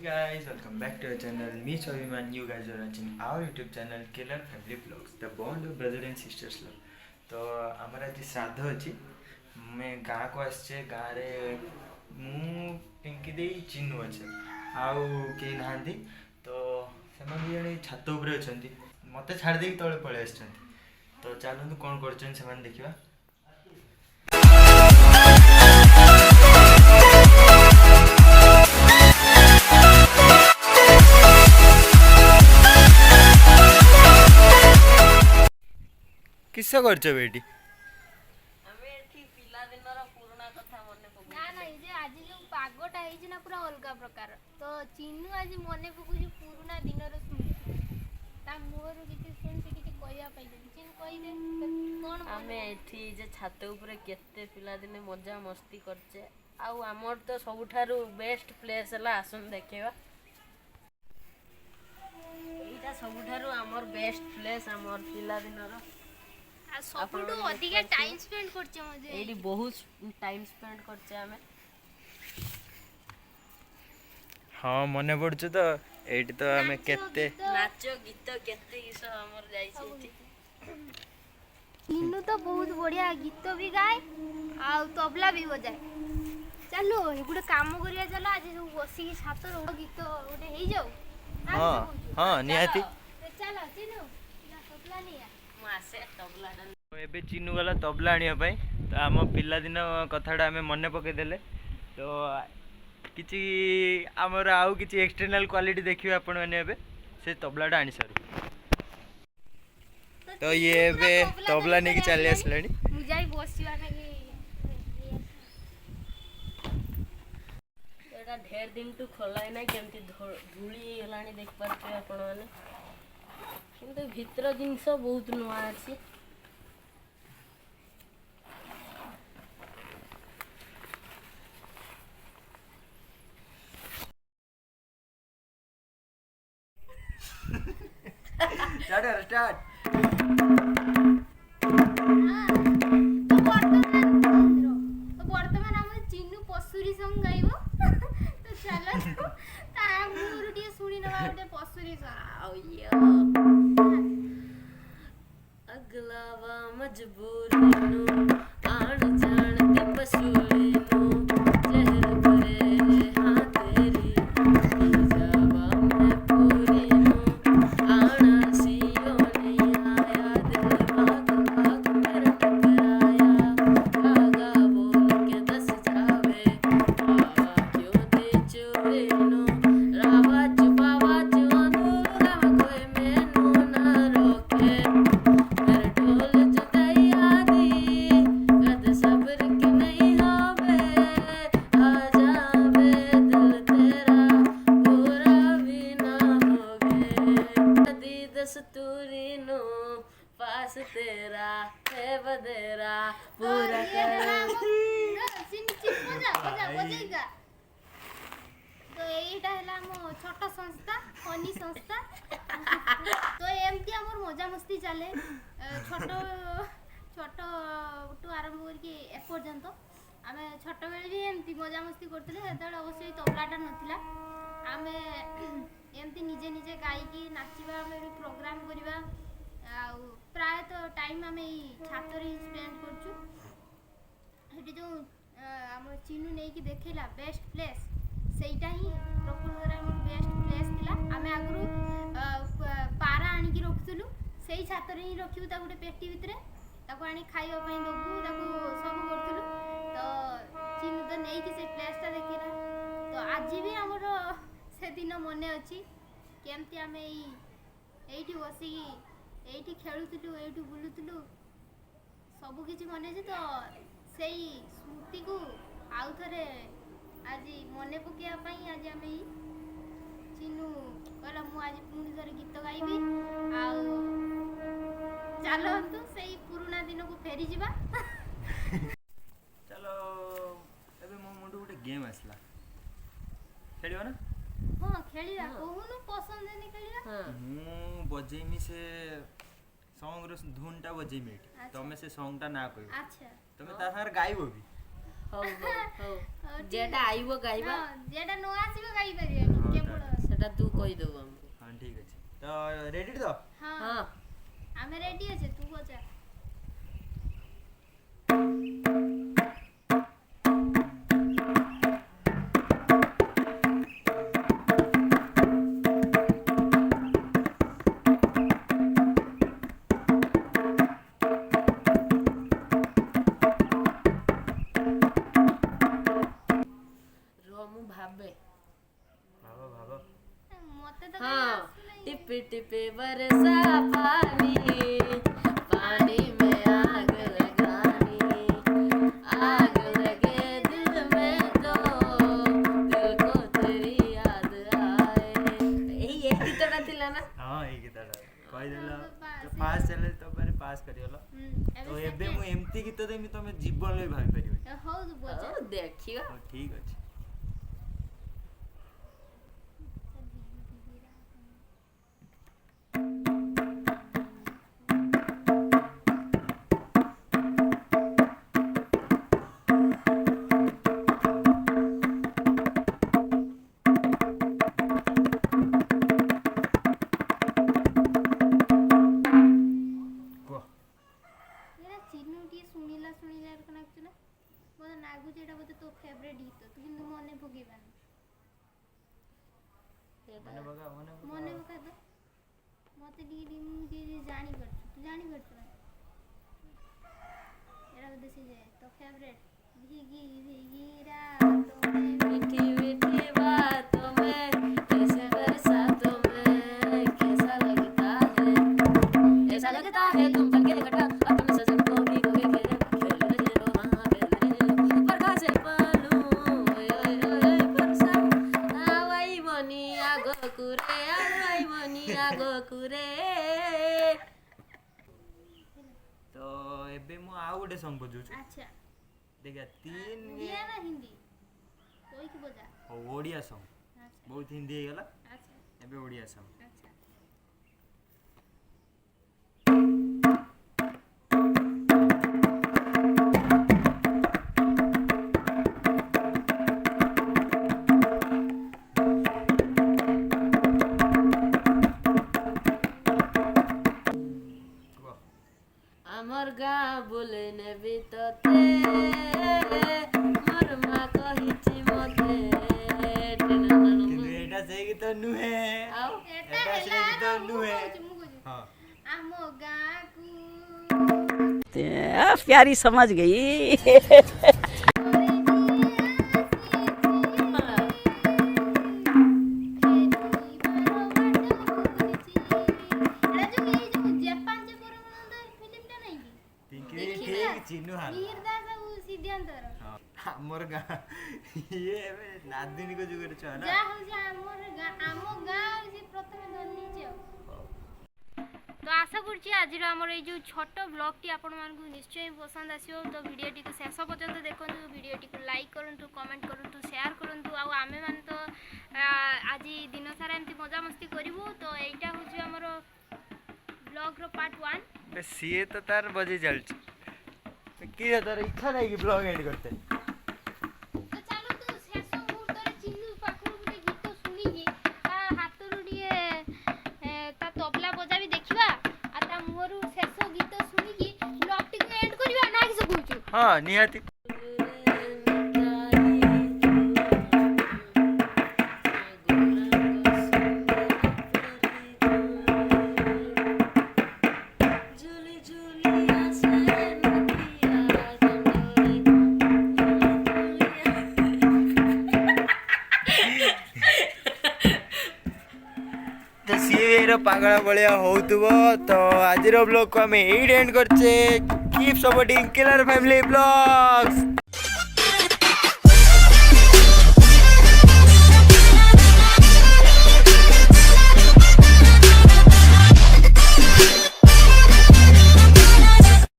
guys, welcome back to our channel. Me Swabiman, you guys are watching our YouTube channel Killer Family Vlogs, the bond of brother and sisters love. तो आमर आज श्राद्ध अच्छी मैं गाँ को आसचे गाँ रे मु पिंकी दे चिन्नु अच्छे आउ के नहांती तो सेमाने जने छात उपरे अछंती मते छाड़ देकी तळे पळे आछंती तो चलंतु कोन करछन सेमाने देखिबा। किस करछ बेटी हमें एठी पिला दिनर पुराना कथा मने पकु ना ना जे आज जो पागोटा हेछि ना पूरा अलगा प्रकार तो चिन्नु आज मने पकु जे पुराना दिनर स्मृति ता मोर किछि सेंति किछि कहया पाइले चिन कहि दे कोन हमें एठी जे छाते ऊपर केते पिला दिने मजा मस्ती करछे आउ हमर तो सबुठारु बेस्ट प्लेस हला आसन देखेबा एटा सबुठारु हमर बेस्ट प्लेस हमर पिला दिनर सबुठु अधिक टाइम स्पेंड करछे मजे एडी बहुत टाइम स्पेंड करछे हमें। हाँ मने पड़छ तो एटी तो हमें केते नाच गीत केते इस हमर जाई छी चिन्नु तो बहुत बढ़िया गीत भी गाए आ तबला भी बजाए। चलो एगुडे काम करिया चलो आज जो बसी की छात रो गीत ओटे हेई जाऊ। हाँ हाँ निहाती चलो चिन्नु तबला निया मासे तबला एबे चिन्नु गला तबला आनिया पई तो आम पिला दिन कथाटा आम मन पके देले तो किछि आमर आउ किछि एक्सटर्नल क्वालिटी देखिबे आपण माने एबे से तबलाटा आनी सर तो ये एबे तबला नेकी चली आसलानी मुजाई बसिवा नेकी एटा ढेर दिन टू खोलाय ना केमती धूली हलानी देख पारछे आपण माने किंतु भितर जिंस बहुत नुआ अछि स्टार्ट तो वर्तमान हम चिन्नु पसुरी संग गाइबो तो चलो ता मुरु टिए सुनी नबा ओटे पसुरी संग यो अगलावा मजबूरी नु आण जान ते पसुरी नु जहर करे हां तेरी जावा मैं पूरी नु आना सियो नहीं आया दिल भाग भाग मेरा टकराया आगा बोल के दस जावे आवा क्यों दे चोरे नु रावा चुपावा चोनु रावा कोई मैनू ना रोके मेरे ढोल जुदाई आदी कद सब्र के नहीं होवे आ जावे दिल तेरा पूरा भी ना होगे दी दस्तूरी नो पास तेरा है बदेरा पूरा कर बजेगा तो एटा हला मो छोट संस्था फनी संस्था तो एमती हमर मजा मस्ती चले छोट छोट टू आरंभ करके ए पर्यंत आमे छोट बेले भी एमती मजा मस्ती करतले हेतले अवश्य तबलाटा नथिला आमे एमती निजे निजे गाई की नाचिबा आमे भी प्रोग्राम करिबा आ प्राय तो टाइम आमे छात रे स्पेंड करछु हेटी जो हमर चिन्नु नै की देखेला बेस्ट प्लेस सेटा ही प्रकृत रे हमर बेस्ट प्लेस थिला आमे आगरु पारा आनी की रखथुलु सेही छात रे ही रखिबु ता गुटे पेटी भितरे ताको आनी खाइबा पई दबु ताको सब करथुलु तो चिन्नु तो नै की से प्लेस ता देखिला तो आज भी हमर से दिन मने अछि केमती आमे एठी बसी एठी खेलुथुलु एठी बुलुथुलु सब किछि मने अछि तो सेही स्मृति को आउ थरे आज मने पकिया पई आज आमे चिन्नु कहला मु आज पुनी थरे गीत गाइबी आउ चलो तो सेही पुराना दिन को फेरी जिबा चलो एबे मो मुंडू गुटे गेम आसला खेलियो ना हां खेलिया कोहुनु पसंद नहीं खेलिया हां मु बजेमी से सॉन्ग रो धुनटा बजेमी तमे से सॉन्गटा ना कहबो अच्छा तमे ता सार गाइबो भी हो जेटा आइबो गाइबा जेटा नो आसीबो गाइ परियानी केवल तो रेडी तो हाँ हाँ आमे रेडी আছে तू পচা रो मु भाबे भाबो भाबो मते तो हाँ टिपे टिपे बरसा पानी पानी में आग लगानी आग लगे दिल में तो दिल को तेरी याद आए यही गीतटा थिला ना हाँ ये गीतटा କହିଦେଲ ତ ଫାଷ୍ଟ ଚ୍ୟାଲେଞ୍ଜ ତ ପରେ ପାସ୍ କରିଗଲ ତ ଏବେ ମୁଁ ଏମିତି ଗୀତ ଦେମି ତମେ ଜୀବନରେ ଭାବି ପାରିବନି ହଉ ତୁ ପଚା ओ देखियो ହଉ ଠିକ ଅଛି କୁହ ଏରା ଚିନୁ ଟିକେ ଶୁଣିଲା ଏରକ ନାଗୁଛି ନା ମୋତେ ନାଗୁଛି ଏଟା ବୋଧେ ତୋ ଫେଭରେଟ୍ ଗୀତ ତୁ କିନ୍ତୁ ମନେ ପକେଇବାନି ମନେ ପକା ମନେ ପକା ତ ମୋତେ ଟିକେ ମୁଁ ଟିକେ ଜାଣିପାରୁଛୁ ତୁ ଜାଣିପାରୁଛୁ ନା ଏରା ବୋଧେ ସେ ଯାଏ ତୋ ଫେଭରେଟ୍ ଭିଗି ଭିଗି ରାତୋं में मीठी मीठी बातों में ऐसे बरसातों में कैसा लगता है तुम बन के कटा अपने सजन को भी कोई खेल रहे हो हाँ खेल रहे हो बरखा से पालू ओए ओए ओए बरसा आवाई मनी आगो कुरे ତ ଏବେ ମୁଁ ଆଉ ଗୋଟେ ସଙ୍ଗ ବଜାଉଛି अच्छा ଦେଖିଆ ତିନି ଓଡ଼ିଆ ନା ହିନ୍ଦୀ कोई की बजा ଓଡ଼ିଆ ସଙ୍ଗ अच्छा ବହୁତ ହିନ୍ଦୀ ହେଇଗଲା अच्छा ଏବେ ଓଡ଼ିଆ ସଙ୍ଗ अच्छा କୁହ আমার গা বলে নেবি তোতে মোর মা কহিছি মতে କିନ୍ତୁ ଏଇଟା ସେଇ ଗୀତ ନୁହେଁ ଆଉ ଏଟା ଏଟା ହେଲା ସେଇ ଗୀତ ନା ମୁଁ ନୁହେଁ କହୁଛି ହଁ ଆମ ଗାଁକୁ प्यारी समझ गई ପିଙ୍କି ଠିକ ଚିହ୍ନୁ ହାଲ ହଁ ଆମର ଗାଁ ଇଏ ଏବେ ନାଦିନୀଙ୍କ ଯୁଗରେ ଛୁଆ ନା ଆମ ଗାଁ ହଉଛି ପ୍ରଥମେ ଧନିଛି ଆଉ तो आशा करछि आज आमर ये जो छोट ब्लॉगटी आपण मानकु निश्चय पसंद आसियो तो वीडियोटी को शेष पर्यंत देखंतु वीडियोटी को लाइक करंतु कमेंट करंतु शेयर करंतु आ आमे मान तो आज दिन सारा एमती मजा मस्ती करिवु तो एटा होछि हमर ब्लॉग रो पार्ट 1 बे सीए तो तार बजे चलछि की तार इच्छा नहीं कि ब्लॉग एंड करते तो चलो तू शेष मुहूर्त रे चिन्नू पाखरु गुटे गीत सुनी कि ता हातरु दिए ता तबला बजा भी देखिबा आ ता मुहरु शेष गीत सुनी कि ब्लॉगटी को एंड करबा ना कि सकूछु हाँ निहाती तो सीए पागल भाया होउथबो तो आज ब्लॉग को आम एंड करचे keep supporting killer family blogs.